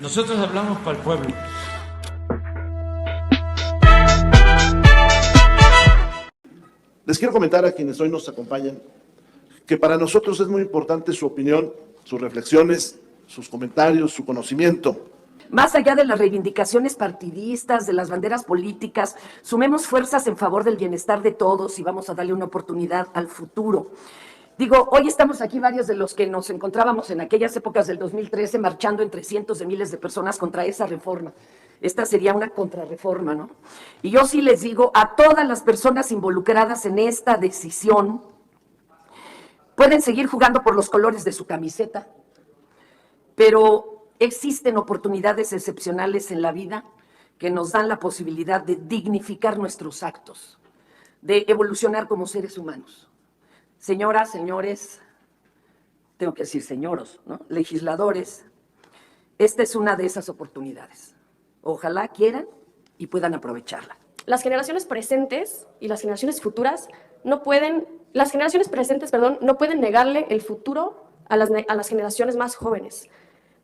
Nosotros hablamos para el pueblo. Les quiero comentar a quienes hoy nos acompañan que para nosotros es muy importante su opinión, sus reflexiones, sus comentarios, su conocimiento. Más allá de las reivindicaciones partidistas, de las banderas políticas, sumemos fuerzas en favor del bienestar de todos y vamos a darle una oportunidad al futuro. Digo, hoy estamos aquí varios de los que nos encontrábamos en aquellas épocas del 2013 marchando entre cientos de miles de personas contra esa reforma. Esta sería una contrarreforma, ¿no? Y yo sí les digo a todas las personas involucradas en esta decisión, pueden seguir jugando por los colores de su camiseta, pero existen oportunidades excepcionales en la vida que nos dan la posibilidad de dignificar nuestros actos, de evolucionar como seres humanos. Señoras, señores, tengo que decir señoros, ¿no? Legisladores, esta es una de esas oportunidades. Ojalá quieran y puedan aprovecharla. Las generaciones presentes y las generaciones futuras no pueden negarle el futuro a las generaciones más jóvenes.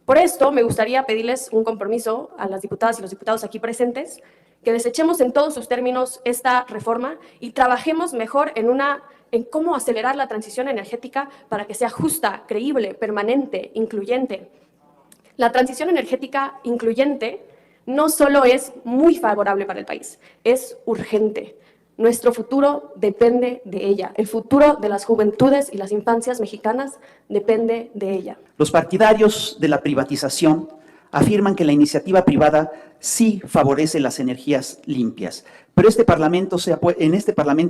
Por esto, me gustaría pedirles un compromiso a las diputadas y los diputados aquí presentes, que desechemos en todos sus términos esta reforma y trabajemos mejor en cómo acelerar la transición energética para que sea justa, creíble, permanente, incluyente. La transición energética incluyente no solo es muy favorable para el país, es urgente. Nuestro futuro depende de ella. El futuro de las juventudes y las infancias mexicanas depende de ella. Los partidarios de la privatización afirman que la iniciativa privada sí favorece las energías limpias, pero en este Parlamento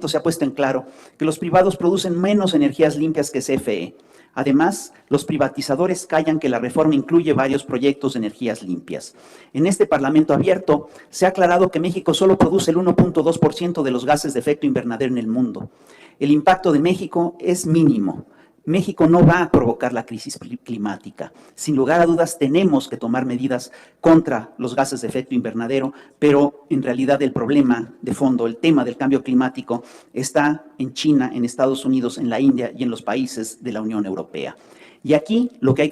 se ha puesto en claro que los privados producen menos energías limpias que CFE. Además, los privatizadores callan que la reforma incluye varios proyectos de energías limpias. En este Parlamento abierto se ha aclarado que México solo produce el 1.2% de los gases de efecto invernadero en el mundo. El impacto de México es mínimo. México no va a provocar la crisis climática. Sin lugar a dudas, tenemos que tomar medidas contra los gases de efecto invernadero, pero en realidad el problema de fondo, el tema del cambio climático, está en China, en Estados Unidos, en la India y en los países de la Unión Europea. Y aquí lo que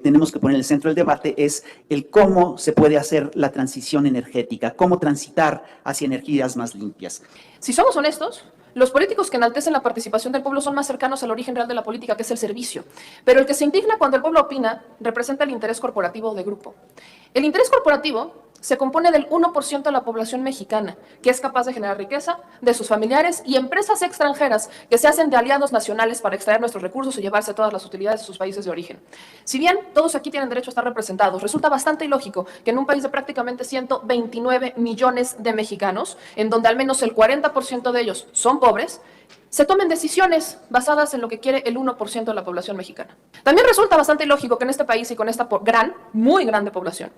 tenemos que poner en el centro del debate es el cómo se puede hacer la transición energética, cómo transitar hacia energías más limpias. Si somos honestos, los políticos que enaltecen la participación del pueblo son más cercanos al origen real de la política, que es el servicio. Pero el que se indigna cuando el pueblo opina representa el interés corporativo de grupo. El interés corporativo se compone del 1% de la población mexicana, que es capaz de generar riqueza, de sus familiares y empresas extranjeras que se hacen de aliados nacionales para extraer nuestros recursos y llevarse todas las utilidades de sus países de origen. Si bien todos aquí tienen derecho a estar representados, resulta bastante ilógico que en un país de prácticamente 129 millones de mexicanos, en donde al menos el 40% de ellos son pobres, se tomen decisiones basadas en lo que quiere el 1% de la población mexicana. También resulta bastante ilógico que en este país y con esta muy grande población,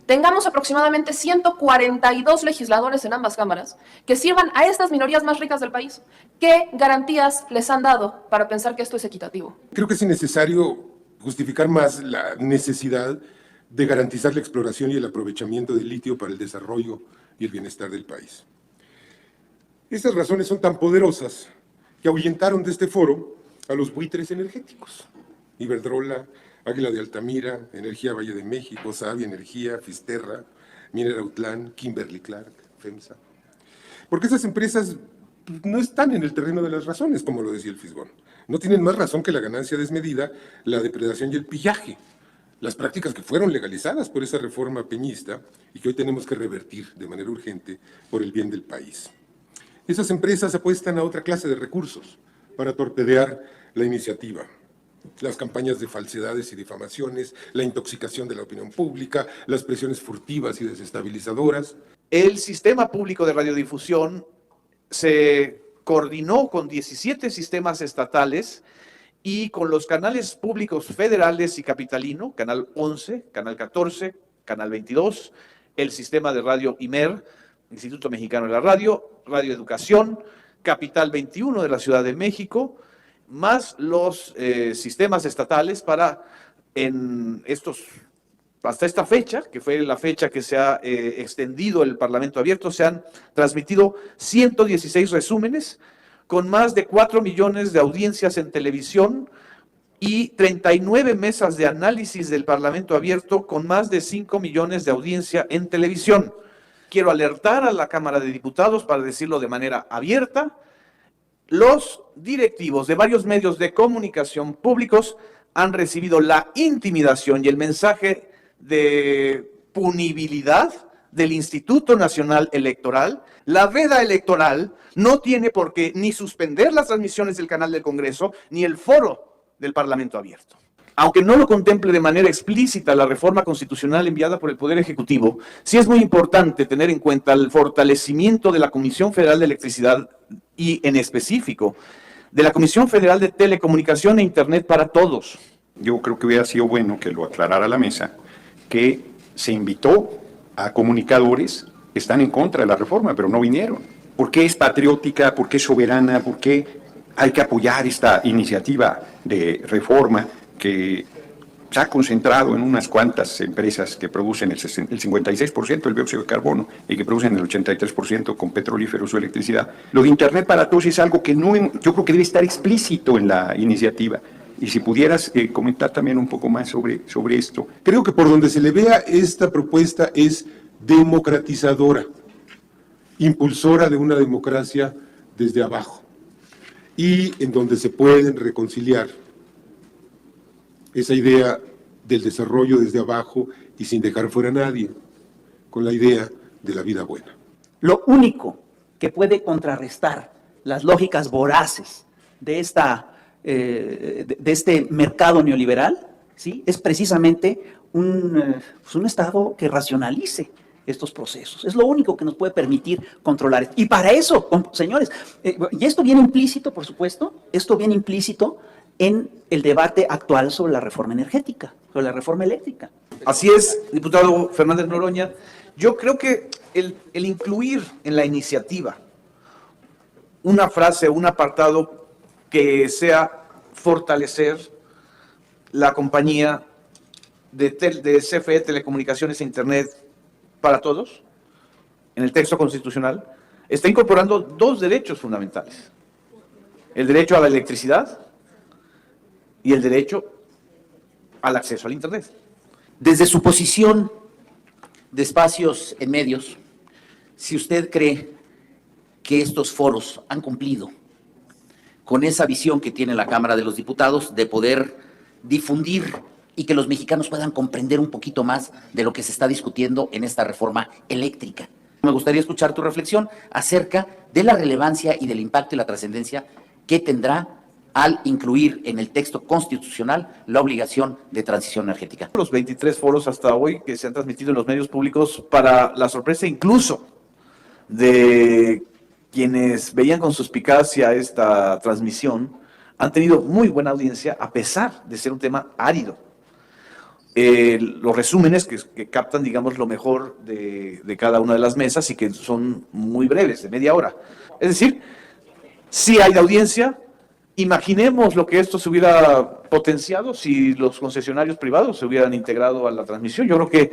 tengamos aproximadamente 142 legisladores en ambas cámaras que sirvan a estas minorías más ricas del país. ¿Qué garantías les han dado para pensar que esto es equitativo? Creo que es innecesario justificar más la necesidad de garantizar la exploración y el aprovechamiento del litio para el desarrollo y el bienestar del país. Estas razones son tan poderosas que ahuyentaron de este foro a los buitres energéticos. Iberdrola, Águila de Altamira, Energía Valle de México, Sabi Energía, Fisterra, Minera Utlán, Kimberly-Clark, FEMSA. Porque esas empresas no están en el terreno de las razones, como lo decía el Fisgón. No tienen más razón que la ganancia desmedida, la depredación y el pillaje. Las prácticas que fueron legalizadas por esa reforma peñista y que hoy tenemos que revertir de manera urgente por el bien del país. Esas empresas apuestan a otra clase de recursos para torpedear la iniciativa. Las campañas de falsedades y difamaciones, la intoxicación de la opinión pública, las presiones furtivas y desestabilizadoras. El sistema público de radiodifusión se coordinó con 17 sistemas estatales y con los canales públicos federales y capitalino, Canal 11, Canal 14, Canal 22, el sistema de radio IMER, Instituto Mexicano de la Radio, Radio Educación, Capital 21 de la Ciudad de México, más los sistemas estatales para hasta esta fecha, que fue la fecha que se ha extendido el Parlamento abierto, se han transmitido 116 resúmenes con más de 4 millones de audiencias en televisión, y 39 mesas de análisis del Parlamento abierto con más de 5 millones de audiencia en televisión. Quiero alertar a la Cámara de Diputados, para decirlo de manera abierta, los directivos de varios medios de comunicación públicos han recibido la intimidación y el mensaje de punibilidad del Instituto Nacional Electoral. La veda electoral no tiene por qué ni suspender las transmisiones del canal del Congreso ni el foro del Parlamento abierto. Aunque no lo contemple de manera explícita la reforma constitucional enviada por el Poder Ejecutivo, sí es muy importante tener en cuenta el fortalecimiento de la Comisión Federal de Electricidad y, en específico, de la Comisión Federal de Telecomunicación e Internet para Todos. Yo creo que hubiera sido bueno que lo aclarara la mesa, que se invitó a comunicadores que están en contra de la reforma, pero no vinieron. ¿Por qué es patriótica? ¿Por qué es soberana? ¿Por qué hay que apoyar esta iniciativa de reforma que se ha concentrado en unas cuantas empresas que producen el 56% del dióxido de carbono y que producen el 83% con petrolíferos o electricidad? Lo de Internet para todos es algo que yo creo que debe estar explícito en la iniciativa. Y si pudieras comentar también un poco más sobre esto. Creo que por donde se le vea, esta propuesta es democratizadora, impulsora de una democracia desde abajo, y en donde se pueden reconciliar esa idea del desarrollo desde abajo y sin dejar fuera a nadie, con la idea de la vida buena. Lo único que puede contrarrestar las lógicas voraces de este mercado neoliberal, ¿sí?, es precisamente un Estado que racionalice estos procesos. Es lo único que nos puede permitir controlar. Y para eso, señores, y esto viene implícito, por supuesto, en el debate actual sobre la reforma energética, sobre la reforma eléctrica. Así es, diputado Fernández Noroña. Yo creo que el incluir en la iniciativa una frase, un apartado que sea fortalecer la compañía de CFE Telecomunicaciones e Internet para Todos, en el texto constitucional, está incorporando dos derechos fundamentales: el derecho a la electricidad y el derecho al acceso al Internet. Desde su posición de espacios en medios, si usted cree que estos foros han cumplido con esa visión que tiene la Cámara de los Diputados de poder difundir y que los mexicanos puedan comprender un poquito más de lo que se está discutiendo en esta reforma eléctrica. Me gustaría escuchar tu reflexión acerca de la relevancia y del impacto y la trascendencia que tendrá al incluir en el texto constitucional la obligación de transición energética. Los 23 foros hasta hoy que se han transmitido en los medios públicos, para la sorpresa incluso de quienes veían con suspicacia esta transmisión, han tenido muy buena audiencia a pesar de ser un tema árido. Los resúmenes que captan, digamos, lo mejor de cada una de las mesas y que son muy breves, de media hora. Es decir, sí hay de audiencia. Imaginemos lo que esto se hubiera potenciado si los concesionarios privados se hubieran integrado a la transmisión. Yo creo que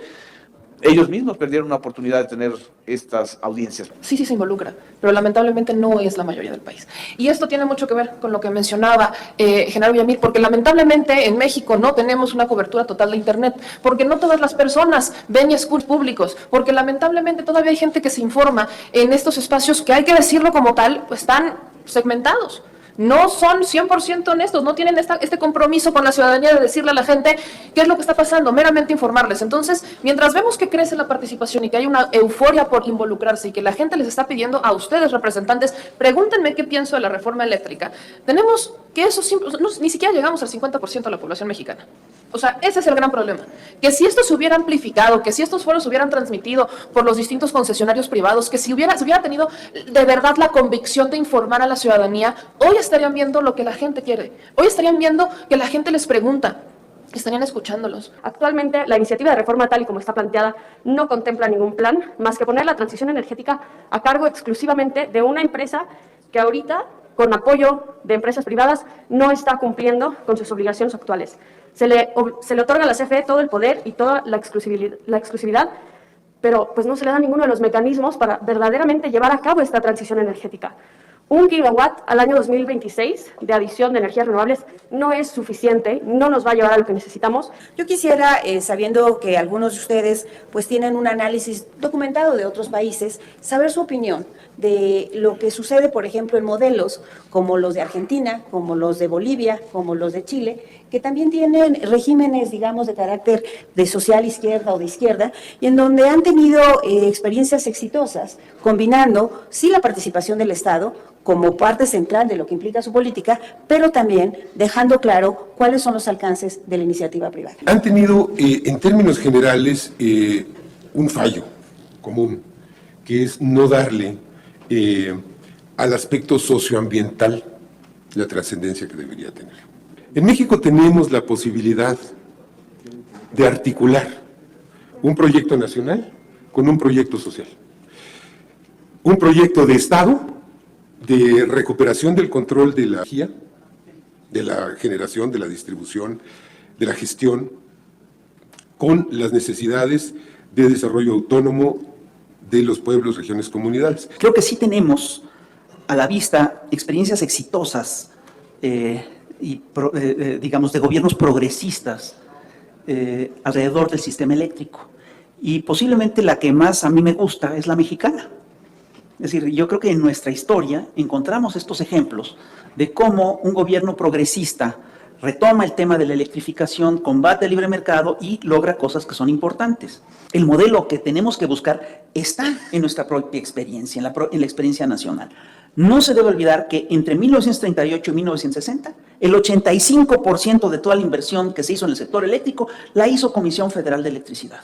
ellos mismos perdieron una oportunidad de tener estas audiencias. Sí se involucra, pero lamentablemente no es la mayoría del país. Y esto tiene mucho que ver con lo que mencionaba Genaro Villamil, porque lamentablemente en México no tenemos una cobertura total de Internet, porque no todas las personas ven y escuchan públicos, porque lamentablemente todavía hay gente que se informa en estos espacios que, hay que decirlo como tal, pues están segmentados. No son 100% honestos, no tienen este compromiso con la ciudadanía de decirle a la gente qué es lo que está pasando, meramente informarles. Entonces, mientras vemos que crece la participación y que hay una euforia por involucrarse y que la gente les está pidiendo a ustedes, representantes, pregúntenme qué pienso de la reforma eléctrica, tenemos que eso ni siquiera llegamos al 50% de la población mexicana. O sea, ese es el gran problema. Que si esto se hubiera amplificado, que si estos foros se hubieran transmitido por los distintos concesionarios privados, que si se hubiera tenido de verdad la convicción de informar a la ciudadanía, hoy estarían viendo lo que la gente quiere. Hoy estarían viendo que la gente les pregunta. Estarían escuchándolos. Actualmente, la iniciativa de reforma tal y como está planteada no contempla ningún plan más que poner la transición energética a cargo exclusivamente de una empresa que ahorita, con apoyo de empresas privadas, no está cumpliendo con sus obligaciones actuales. Se le otorga a la CFE todo el poder y toda la exclusividad, pero pues no se le da ninguno de los mecanismos para verdaderamente llevar a cabo esta transición energética. 1 gigawatt al año 2026 de adición de energías renovables no es suficiente, no nos va a llevar a lo que necesitamos. Yo quisiera, sabiendo que algunos de ustedes pues tienen un análisis documentado de otros países, saber su opinión de lo que sucede, por ejemplo, en modelos como los de Argentina, como los de Bolivia, como los de Chile, que también tienen regímenes, digamos, de carácter de social izquierda o de izquierda, y en donde han tenido experiencias exitosas, combinando, sí, la participación del Estado como parte central de lo que implica su política, pero también dejando claro cuáles son los alcances de la iniciativa privada. Han tenido, en términos generales, un fallo común, que es no darle al aspecto socioambiental la trascendencia que debería tener. En México tenemos la posibilidad de articular un proyecto nacional con un proyecto social. Un proyecto de Estado de recuperación del control de la energía, de la generación, de la distribución, de la gestión, con las necesidades de desarrollo autónomo de los pueblos, regiones, comunidades. Creo que sí tenemos a la vista experiencias exitosas digamos, de gobiernos progresistas alrededor del sistema eléctrico. Y posiblemente la que más a mí me gusta es la mexicana. Es decir, yo creo que en nuestra historia encontramos estos ejemplos de cómo un gobierno progresista retoma el tema de la electrificación, combate el libre mercado y logra cosas que son importantes. El modelo que tenemos que buscar está en nuestra propia experiencia, en la experiencia nacional. No se debe olvidar que entre 1938 y 1960, el 85% de toda la inversión que se hizo en el sector eléctrico la hizo Comisión Federal de Electricidad.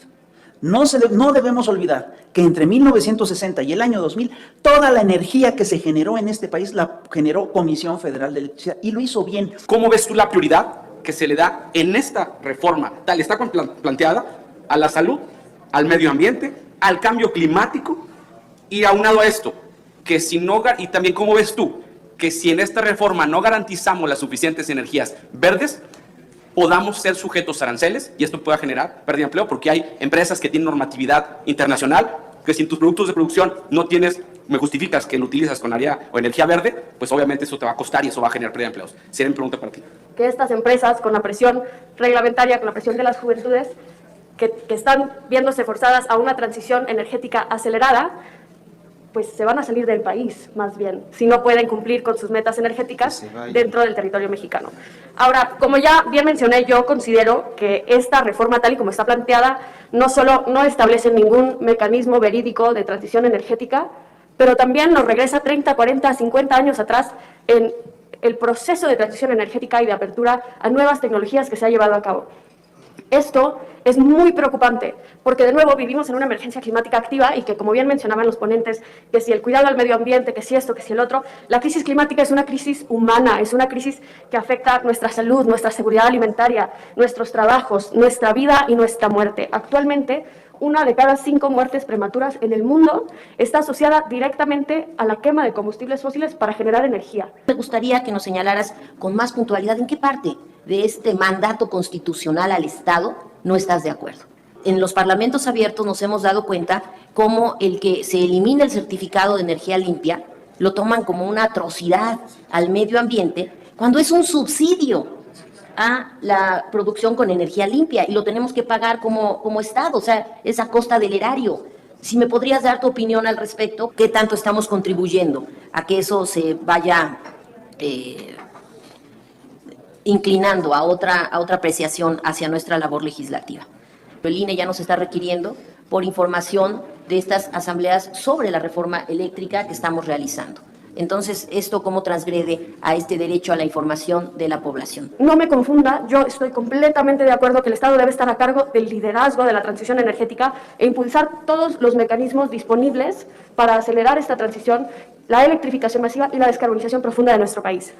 No debemos olvidar que entre 1960 y el año 2000, toda la energía que se generó en este país la generó Comisión Federal de Electricidad y lo hizo bien. ¿Cómo ves tú la prioridad que se le da en esta reforma? Tal está planteada a la salud, al medio ambiente, al cambio climático y aunado a esto, que si no, y también cómo ves tú que si en esta reforma no garantizamos las suficientes energías verdes, podamos ser sujetos a aranceles y esto pueda generar pérdida de empleo porque hay empresas que tienen normatividad internacional que si en tus productos de producción no tienes, me justificas que lo utilizas con área o energía verde, pues obviamente eso te va a costar y eso va a generar pérdida de empleos. Sería mi pregunta para ti. Que estas empresas, con la presión reglamentaria, con la presión de las juventudes, que están viéndose forzadas a una transición energética acelerada, pues se van a salir del país, más bien, si no pueden cumplir con sus metas energéticas dentro del territorio mexicano. Ahora, como ya bien mencioné, yo considero que esta reforma, tal y como está planteada, no solo no establece ningún mecanismo verídico de transición energética, pero también nos regresa 30, 40, 50 años atrás en el proceso de transición energética y de apertura a nuevas tecnologías que se ha llevado a cabo. Esto es muy preocupante, porque de nuevo vivimos en una emergencia climática activa y que, como bien mencionaban los ponentes, que si el cuidado al medio ambiente, que si esto, que si el otro, la crisis climática es una crisis humana, es una crisis que afecta nuestra salud, nuestra seguridad alimentaria, nuestros trabajos, nuestra vida y nuestra muerte. Actualmente, 1 de cada 5 muertes prematuras en el mundo está asociada directamente a la quema de combustibles fósiles para generar energía. Me gustaría que nos señalaras con más puntualidad en qué parte de este mandato constitucional al Estado no estás de acuerdo. En los parlamentos abiertos nos hemos dado cuenta cómo el que se elimine el certificado de energía limpia lo toman como una atrocidad al medio ambiente cuando es un subsidio a la producción con energía limpia y lo tenemos que pagar como Estado, o sea, es a costa del erario. Si me podrías dar tu opinión al respecto, ¿qué tanto estamos contribuyendo a que eso se vaya inclinando a otra apreciación hacia nuestra labor legislativa? El INE ya nos está requiriendo por información de estas asambleas sobre la reforma eléctrica que estamos realizando. Entonces, ¿esto cómo transgrede a este derecho a la información de la población? No me confunda, yo estoy completamente de acuerdo que el Estado debe estar a cargo del liderazgo de la transición energética e impulsar todos los mecanismos disponibles para acelerar esta transición, la electrificación masiva y la descarbonización profunda de nuestro país.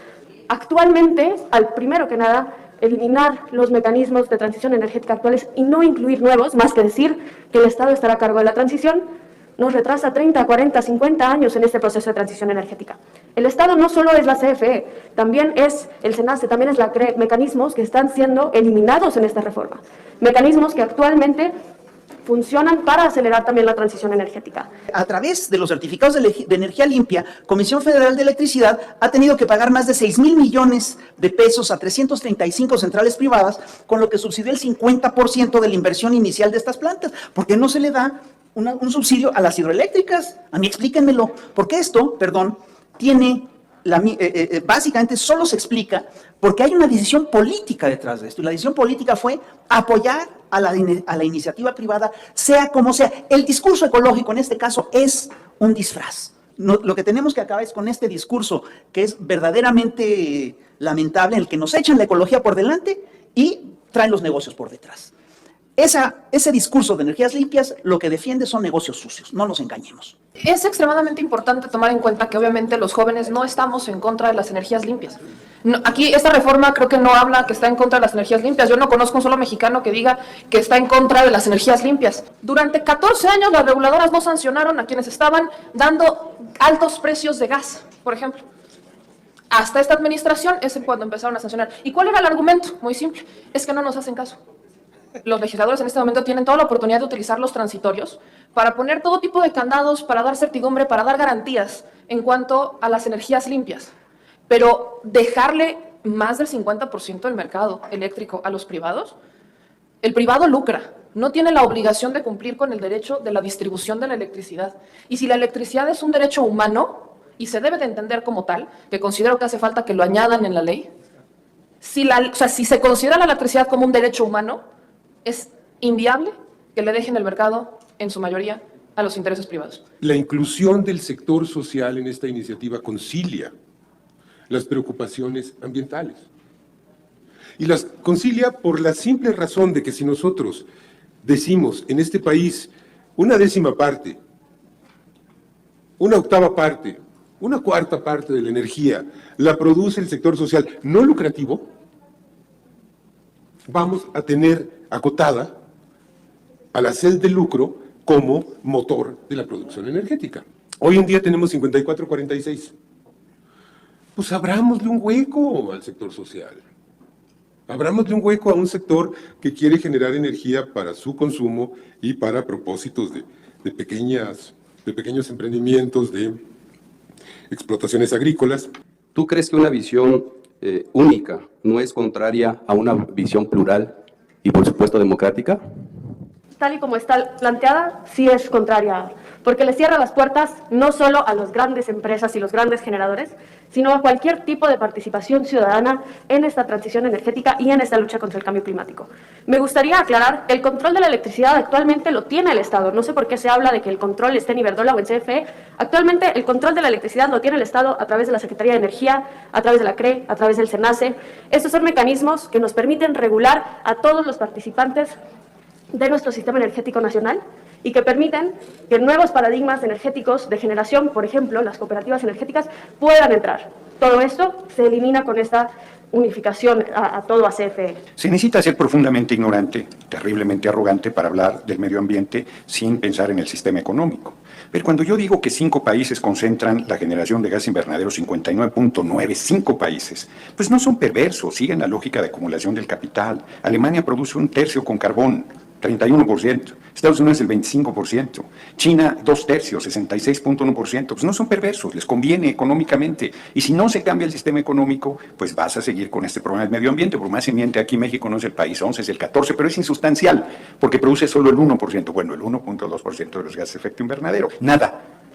Actualmente, al primero que nada, eliminar los mecanismos de transición energética actuales y no incluir nuevos, más que decir que el Estado estará a cargo de la transición, nos retrasa 30, 40, 50 años en este proceso de transición energética. El Estado no solo es la CFE, también es el SENACE, también es la mecanismos que están siendo eliminados en esta reforma. Mecanismos que actualmente funcionan para acelerar también la transición energética. A través de los certificados de energía limpia, Comisión Federal de Electricidad ha tenido que pagar más de 6,000 millones de pesos a 335 centrales privadas, con lo que subsidió el 50% de la inversión inicial de estas plantas, porque no se le da un subsidio a las hidroeléctricas. A mí explíquenmelo, porque esto, tiene, básicamente solo se explica porque hay una decisión política detrás de esto, y la decisión política fue apoyar a la iniciativa privada, sea como sea. El discurso ecológico en este caso es un disfraz. Lo que tenemos que acabar es con este discurso que es verdaderamente lamentable, en el que nos echan la ecología por delante y traen los negocios por detrás. Ese discurso de energías limpias lo que defiende son negocios sucios, no nos engañemos. Es extremadamente importante tomar en cuenta que obviamente los jóvenes no estamos en contra de las energías limpias. Aquí esta reforma creo que no habla que está en contra de las energías limpias. Yo no conozco un solo mexicano que diga que está en contra de las energías limpias. Durante 14 años las reguladoras no sancionaron a quienes estaban dando altos precios de gas, por ejemplo. Hasta esta administración es cuando empezaron a sancionar. ¿Y cuál era el argumento? Muy simple, es que no nos hacen caso. Los legisladores en este momento tienen toda la oportunidad de utilizar los transitorios para poner todo tipo de candados, para dar certidumbre, para dar garantías en cuanto a las energías limpias. Pero dejarle más del 50% del mercado eléctrico a los privados, el privado lucra, no tiene la obligación de cumplir con el derecho de la distribución de la electricidad. Y si la electricidad es un derecho humano y se debe de entender como tal, que considero que hace falta que lo añadan en la ley, si se considera la electricidad como un derecho humano, es inviable que le dejen el mercado, en su mayoría, a los intereses privados. La inclusión del sector social en esta iniciativa concilia las preocupaciones ambientales. Y las concilia por la simple razón de que si nosotros decimos en este país una décima parte, una octava parte, una cuarta parte de la energía la produce el sector social no lucrativo, vamos a tener acotada a la sed de lucro como motor de la producción energética. Hoy en día tenemos 54-46. Pues abrámosle un hueco al sector social. Abrámosle un hueco a un sector que quiere generar energía para su consumo y para propósitos de pequeños emprendimientos, de explotaciones agrícolas. ¿Tú crees que una visión única no es contraria a una visión plural y, por supuesto, democrática? Tal y como está planteada, sí es contraria, porque le cierra las puertas no solo a las grandes empresas y los grandes generadores, sino a cualquier tipo de participación ciudadana en esta transición energética y en esta lucha contra el cambio climático. Me gustaría aclarar, el control de la electricidad actualmente lo tiene el Estado. No sé por qué se habla de que el control esté en Iberdrola o en CFE. Actualmente el control de la electricidad lo tiene el Estado a través de la Secretaría de Energía, a través de la CRE, a través del SENACE. Estos son mecanismos que nos permiten regular a todos los participantes de nuestro sistema energético nacional y que permiten que nuevos paradigmas energéticos de generación, por ejemplo, las cooperativas energéticas, puedan entrar. Todo esto se elimina con esta unificación a todo a CFE. Se necesita ser profundamente ignorante, terriblemente arrogante para hablar del medio ambiente sin pensar en el sistema económico. Pero cuando yo digo que 5 países concentran la generación de gas invernadero, 59.9, 5 países, pues no son perversos, siguen la lógica de acumulación del capital. Alemania produce 1/3 con carbón, 31%, Estados Unidos el 25%, China 2/3, 66.1%, pues no son perversos, les conviene económicamente. Y si no se cambia el sistema económico, pues vas a seguir con este problema del medio ambiente. Por más se miente, aquí México no es el país 11, es el 14, pero es insustancial, porque produce solo el 1%, bueno, el 1.2% de los gases de efecto invernadero.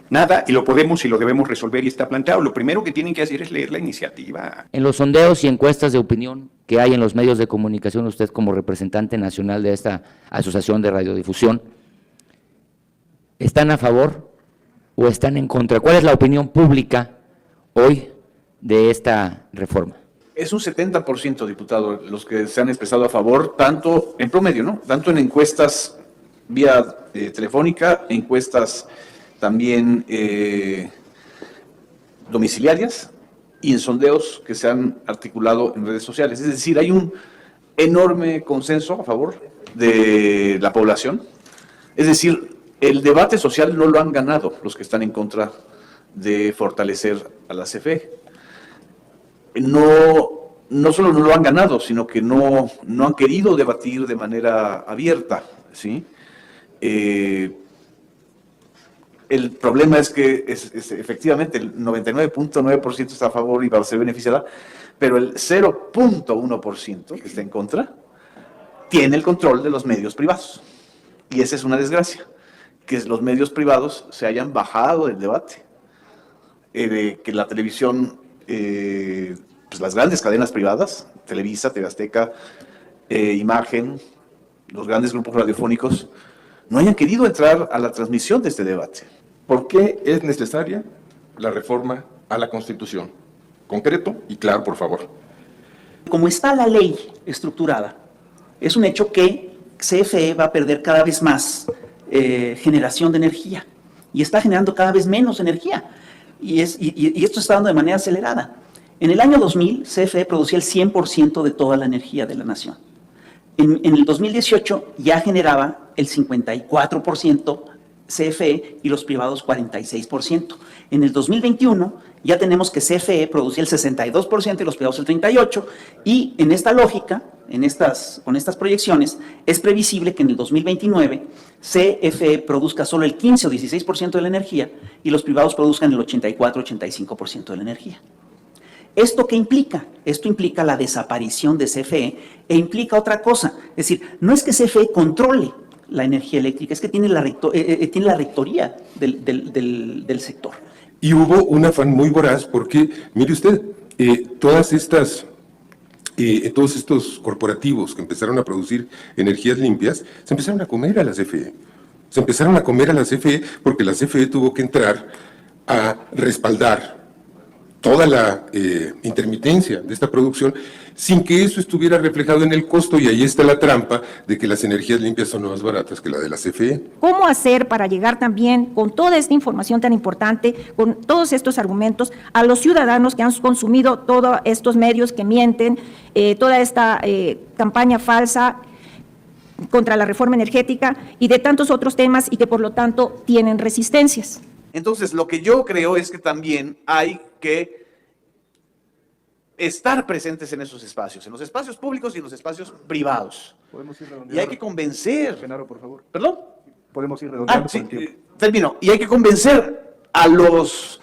Nada, y lo podemos y lo debemos resolver y está planteado. Lo primero que tienen que hacer es leer la iniciativa. En los sondeos y encuestas de opinión que hay en los medios de comunicación, usted como representante nacional de esta Asociación de Radiodifusión, ¿están a favor o están en contra? ¿Cuál es la opinión pública hoy de esta reforma? Es un 70%, diputado, los que se han expresado a favor, tanto en promedio, ¿no? Tanto en encuestas vía telefónica, encuestas también domiciliarias y en sondeos que se han articulado en redes sociales. Es decir, hay un enorme consenso a favor de la población. Es decir, el debate social no lo han ganado los que están en contra de fortalecer a la CFE. No solo no lo han ganado, sino que no han querido debatir de manera abierta, ¿sí? El problema es que efectivamente el 99.9% está a favor y va a ser beneficiada, pero el 0.1% que está en contra tiene el control de los medios privados. Y esa es una desgracia, que los medios privados se hayan bajado del debate, de que la televisión, pues las grandes cadenas privadas, Televisa, TV Azteca, Imagen, los grandes grupos radiofónicos, no hayan querido entrar a la transmisión de este debate. ¿Por qué es necesaria la reforma a la Constitución? Concreto y claro, por favor. Como está la ley estructurada, es un hecho que CFE va a perder cada vez más generación de energía y está generando cada vez menos energía. Y esto se está dando de manera acelerada. En el año 2000, CFE producía el 100% de toda la energía de la nación. En el 2018 ya generaba el 54% CFE y los privados 46%. En el 2021 ya tenemos que CFE producía el 62% y los privados el 38%, y en esta lógica, con estas proyecciones, es previsible que en el 2029 CFE produzca solo el 15 o 16% de la energía y los privados produzcan el 84-85% de la energía. ¿Esto qué implica? Esto implica la desaparición de CFE e implica otra cosa. Es decir, no es que CFE controle la energía eléctrica, es que tiene la rectoría del sector. Y hubo un afán muy voraz porque, mire usted, todos estos corporativos que empezaron a producir energías limpias, se empezaron a comer a la CFE. Se empezaron a comer a la CFE porque la CFE tuvo que entrar a respaldar toda la intermitencia de esta producción sin que eso estuviera reflejado en el costo, y ahí está la trampa de que las energías limpias son más baratas que la de la CFE. ¿Cómo hacer para llegar también con toda esta información tan importante, con todos estos argumentos, a los ciudadanos que han consumido todos estos medios que mienten, toda esta campaña falsa contra la reforma energética y de tantos otros temas, y que por lo tanto tienen resistencias? Entonces, lo que yo creo es que también hay que estar presentes en esos espacios, en los espacios públicos y en los espacios privados. Podemos ir redondeando. Y hay que convencer. Genaro, por favor. ¿Perdón? Podemos ir redondeando. Sí, termino. Y hay que convencer a los...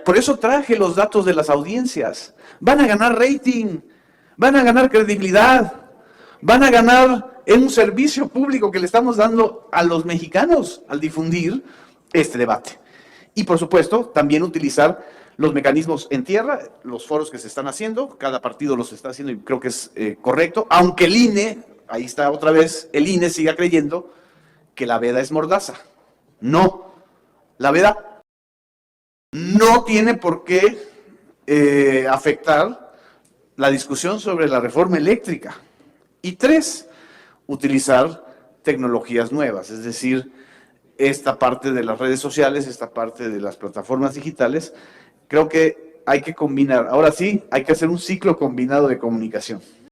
por eso traje los datos de las audiencias. Van a ganar rating, van a ganar credibilidad, van a ganar en un servicio público que le estamos dando a los mexicanos al difundir este debate. Y por supuesto, también utilizar los mecanismos en tierra, los foros que se están haciendo, cada partido los está haciendo y creo que es correcto, aunque el INE, ahí está otra vez, el INE siga creyendo que la veda es mordaza. No, la veda no tiene por qué afectar la discusión sobre la reforma eléctrica. Y 3, utilizar tecnologías nuevas, es decir, esta parte de las redes sociales, esta parte de las plataformas digitales. Creo que hay que combinar, ahora sí, hay que hacer un ciclo combinado de comunicación.